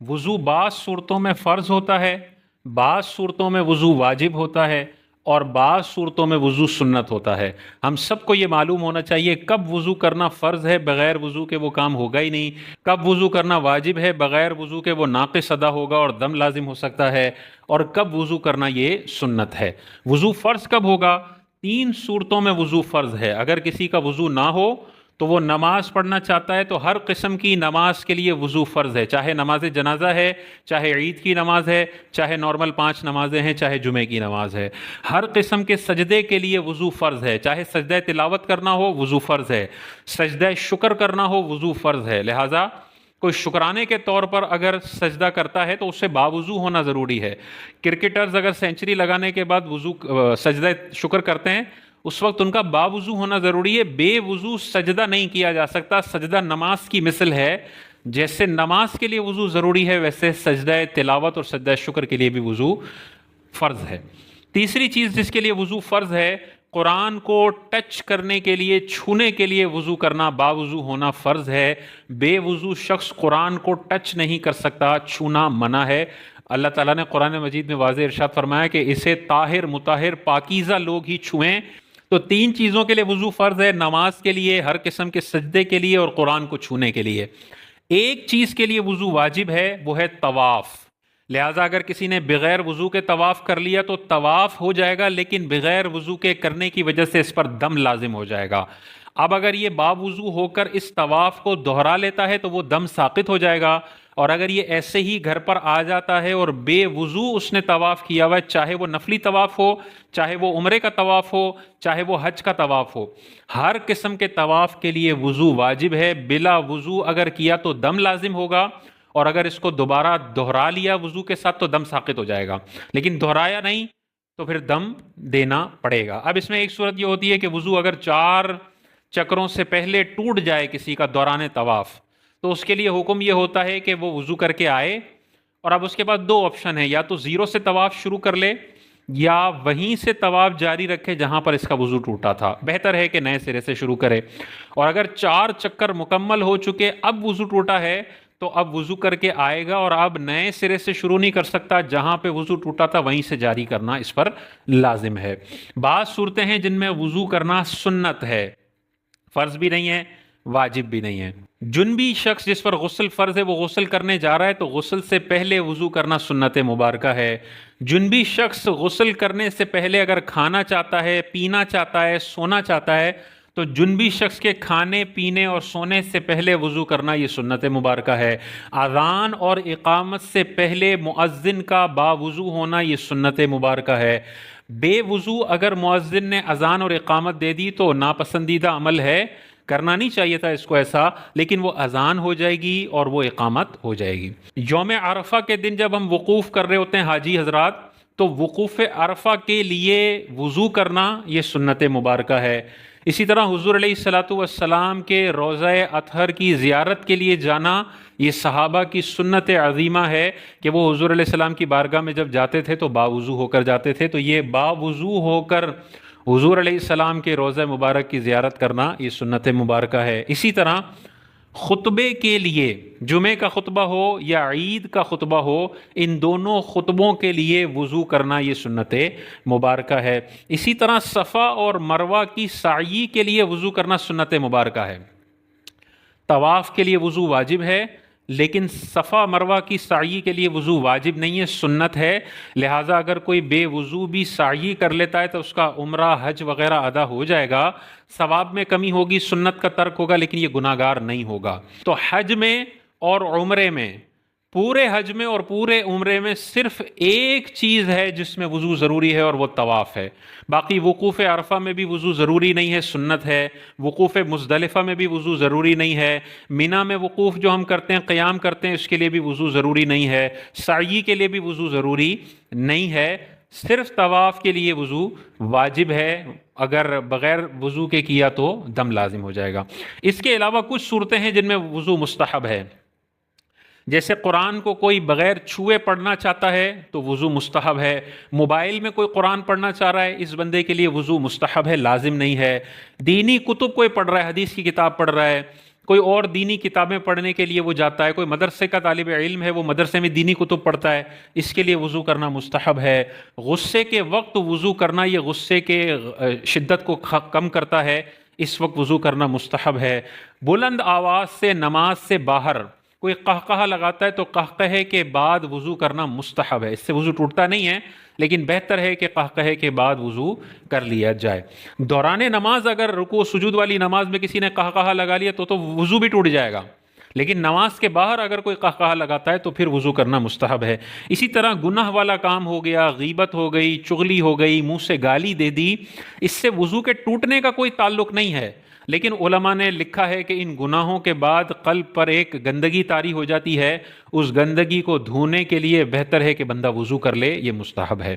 وضو بعض صورتوں میں فرض ہوتا ہے، بعض صورتوں میں وضو واجب ہوتا ہے، اور بعض صورتوں میں وضو سنت ہوتا ہے۔ ہم سب کو یہ معلوم ہونا چاہیے کب وضو کرنا فرض ہے، بغیر وضو کے وہ کام ہوگا ہی نہیں، کب وضو کرنا واجب ہے، بغیر وضو کے وہ ناقص ادا ہوگا اور دم لازم ہو سکتا ہے، اور کب وضو کرنا یہ سنت ہے۔ وضو فرض کب ہوگا؟ تین صورتوں میں وضو فرض ہے۔ اگر کسی کا وضو نہ ہو تو وہ نماز پڑھنا چاہتا ہے تو ہر قسم کی نماز کے لیے وضو فرض ہے، چاہے نماز جنازہ ہے، چاہے عید کی نماز ہے، چاہے نارمل 5 نمازیں ہیں، چاہے جمعے کی نماز ہے۔ ہر قسم کے سجدے کے لیے وضو فرض ہے، چاہے سجدہ تلاوت کرنا ہو وضو فرض ہے، سجدہ شکر کرنا ہو وضو فرض ہے۔ لہٰذا کوئی شکرانے کے طور پر اگر سجدہ کرتا ہے تو اس سے باوضو ہونا ضروری ہے۔ کرکٹرز اگر سینچری لگانے کے بعد سجدہ شکر کرتے ہیں، اس وقت ان کا باوضو ہونا ضروری ہے، بے وضو سجدہ نہیں کیا جا سکتا۔ سجدہ نماز کی مثل ہے، جیسے نماز کے لیے وضو ضروری ہے ویسے سجدہ تلاوت اور سجدہ شکر کے لیے بھی وضو فرض ہے۔ تیسری چیز جس کے لیے وضو فرض ہے، قرآن کو ٹچ کرنے کے لیے، چھونے کے لیے وضو کرنا، باوضو ہونا فرض ہے۔ بے وضو شخص قرآن کو ٹچ نہیں کر سکتا، چھونا منع ہے۔ اللہ تعالیٰ نے قرآن مجید میں واضح ارشاد فرمایا کہ اسے طاہر مطہر پاکیزہ لوگ ہی چھوئیں۔ تو تین چیزوں کے لیے وضو فرض ہے، نماز کے لیے، ہر قسم کے سجدے کے لیے، اور قرآن کو چھونے کے لیے۔ ایک چیز کے لیے وضو واجب ہے، وہ ہے طواف۔ لہٰذا اگر کسی نے بغیر وضو کے طواف کر لیا تو طواف ہو جائے گا، لیکن بغیر وضو کے کرنے کی وجہ سے اس پر دم لازم ہو جائے گا۔ اب اگر یہ باوضو ہو کر اس طواف کو دہرا لیتا ہے تو وہ دم ساقط ہو جائے گا، اور اگر یہ ایسے ہی گھر پر آ جاتا ہے اور بے وضو اس نے طواف کیا ہوا ہے، چاہے وہ نفلی طواف ہو، چاہے وہ عمرے کا طواف ہو، چاہے وہ حج کا طواف ہو، ہر قسم کے طواف کے لیے وضو واجب ہے۔ بلا وضو اگر کیا تو دم لازم ہوگا، اور اگر اس کو دوبارہ دہرا لیا وضو کے ساتھ تو دم ساقط ہو جائے گا، لیکن دہرایا نہیں تو پھر دم دینا پڑے گا۔ اب اس میں ایک صورت یہ ہوتی ہے کہ وضو اگر 4 چکروں سے پہلے ٹوٹ جائے کسی کا دوران طواف، تو اس کے لیے حکم یہ ہوتا ہے کہ وہ وضو کر کے آئے، اور اب اس کے بعد 2 آپشن ہیں، یا تو 0 سے طواف شروع کر لے، یا وہیں سے طواف جاری رکھے جہاں پر اس کا وضو ٹوٹا تھا۔ بہتر ہے کہ نئے سرے سے شروع کرے، اور اگر 4 چکر مکمل ہو چکے اب وضو ٹوٹا ہے تو اب وضو کر کے آئے گا، اور اب نئے سرے سے شروع نہیں کر سکتا، جہاں پہ وضو ٹوٹا تھا وہیں سے جاری کرنا اس پر لازم ہے۔ بعض صورتیں ہیں جن میں وضو کرنا سنت ہے، فرض بھی نہیں ہے، واجب بھی نہیں ہے۔ جنبی شخص جس پر غسل فرض ہے وہ غسل کرنے جا رہا ہے تو غسل سے پہلے وضو کرنا سنت مبارکہ ہے۔ جنبی شخص غسل کرنے سے پہلے اگر کھانا چاہتا ہے، پینا چاہتا ہے، سونا چاہتا ہے تو جنبی شخص کے کھانے، پینے اور سونے سے پہلے وضو کرنا یہ سنت مبارکہ ہے۔ اذان اور اقامت سے پہلے مؤذن کا باوضو ہونا یہ سنت مبارکہ ہے۔ بے وضو اگر مؤذن نے اذان اور اقامت دے دی تو ناپسندیدہ عمل ہے، کرنا نہیں چاہیے تھا اس کو ایسا، لیکن وہ اذان ہو جائے گی اور وہ اقامت ہو جائے گی۔ یوم عرفہ کے دن جب ہم وقوف کر رہے ہوتے ہیں حاجی حضرات، تو وقوف عرفہ کے لیے وضو کرنا یہ سنت مبارکہ ہے۔ اسی طرح حضور علیہ الصلاۃ والسلام کے روضہ اطہر کی زیارت کے لیے جانا یہ صحابہ کی سنت عظیمہ ہے کہ وہ حضور علیہ السلام کی بارگاہ میں جب جاتے تھے تو باوضو ہو کر جاتے تھے، تو یہ باوضو ہو کر حضور علیہ السلام کے روضہ مبارک کی زیارت کرنا یہ سنت مبارکہ ہے۔ اسی طرح خطبے کے لیے، جمعے کا خطبہ ہو یا عید کا خطبہ ہو، ان دونوں خطبوں کے لیے وضو کرنا یہ سنت مبارکہ ہے۔ اسی طرح صفا اور مروہ کی سعی کے لیے وضو کرنا سنت مبارکہ ہے۔ طواف کے لیے وضو واجب ہے، لیکن صفا مروہ کی سعی کے لیے وضو واجب نہیں ہے، سنت ہے۔ لہٰذا اگر کوئی بے وضو بھی سعی کر لیتا ہے تو اس کا عمرہ، حج وغیرہ ادا ہو جائے گا، ثواب میں کمی ہوگی، سنت کا ترک ہوگا، لیکن یہ گناہ گار نہیں ہوگا۔ تو حج میں اور عمرے میں، پورے حج میں اور پورے عمرے میں صرف ایک چیز ہے جس میں وضو ضروری ہے اور وہ طواف ہے۔ باقی وقوف عرفہ میں بھی وضو ضروری نہیں ہے، سنت ہے۔ وقوف مزدلفہ میں بھی وضو ضروری نہیں ہے۔ مینا میں وقوف جو ہم کرتے ہیں، قیام کرتے ہیں، اس کے لیے بھی وضو ضروری نہیں ہے۔ سعی کے لیے بھی وضو ضروری نہیں ہے، صرف طواف کے لیے وضو واجب ہے۔ اگر بغیر وضو کے کیا تو دم لازم ہو جائے گا۔ اس کے علاوہ کچھ صورتیں ہیں جن میں وضو مستحب ہے، جیسے قرآن کو کوئی بغیر چھوئے پڑھنا چاہتا ہے تو وضو مستحب ہے۔ موبائل میں کوئی قرآن پڑھنا چاہ رہا ہے، اس بندے کے لیے وضو مستحب ہے، لازم نہیں ہے۔ دینی کتب کوئی پڑھ رہا ہے، حدیث کی کتاب پڑھ رہا ہے، کوئی اور دینی کتابیں پڑھنے کے لیے وہ جاتا ہے، کوئی مدرسے کا طالب علم ہے وہ مدرسے میں دینی کتب پڑھتا ہے، اس کے لیے وضو کرنا مستحب ہے۔ غصے کے وقت وضو کرنا یہ غصے کے شدت کو کم کرتا ہے، اس وقت وضو کرنا مستحب ہے۔ بلند آواز سے نماز سے باہر کوئی قہقہہ لگاتا ہے تو قہقہے کے بعد وضو کرنا مستحب ہے، اس سے وضو ٹوٹتا نہیں ہے لیکن بہتر ہے کہ قہقہے کے بعد وضو کر لیا جائے۔ دوران نماز اگر رکوع سجود والی نماز میں کسی نے قہقہہ لگا لیا تو وضو بھی ٹوٹ جائے گا، لیکن نماز کے باہر اگر کوئی قہقہہ لگاتا ہے تو پھر وضو کرنا مستحب ہے۔ اسی طرح گناہ والا کام ہو گیا، غیبت ہو گئی، چغلی ہو گئی، منہ سے گالی دے دی، اس سے وضو کے ٹوٹنے کا کوئی تعلق نہیں ہے، لیکن علماء نے لکھا ہے کہ ان گناہوں کے بعد قلب پر ایک گندگی طاری ہو جاتی ہے، اس گندگی کو دھونے کے لیے بہتر ہے کہ بندہ وضو کر لے، یہ مستحب ہے۔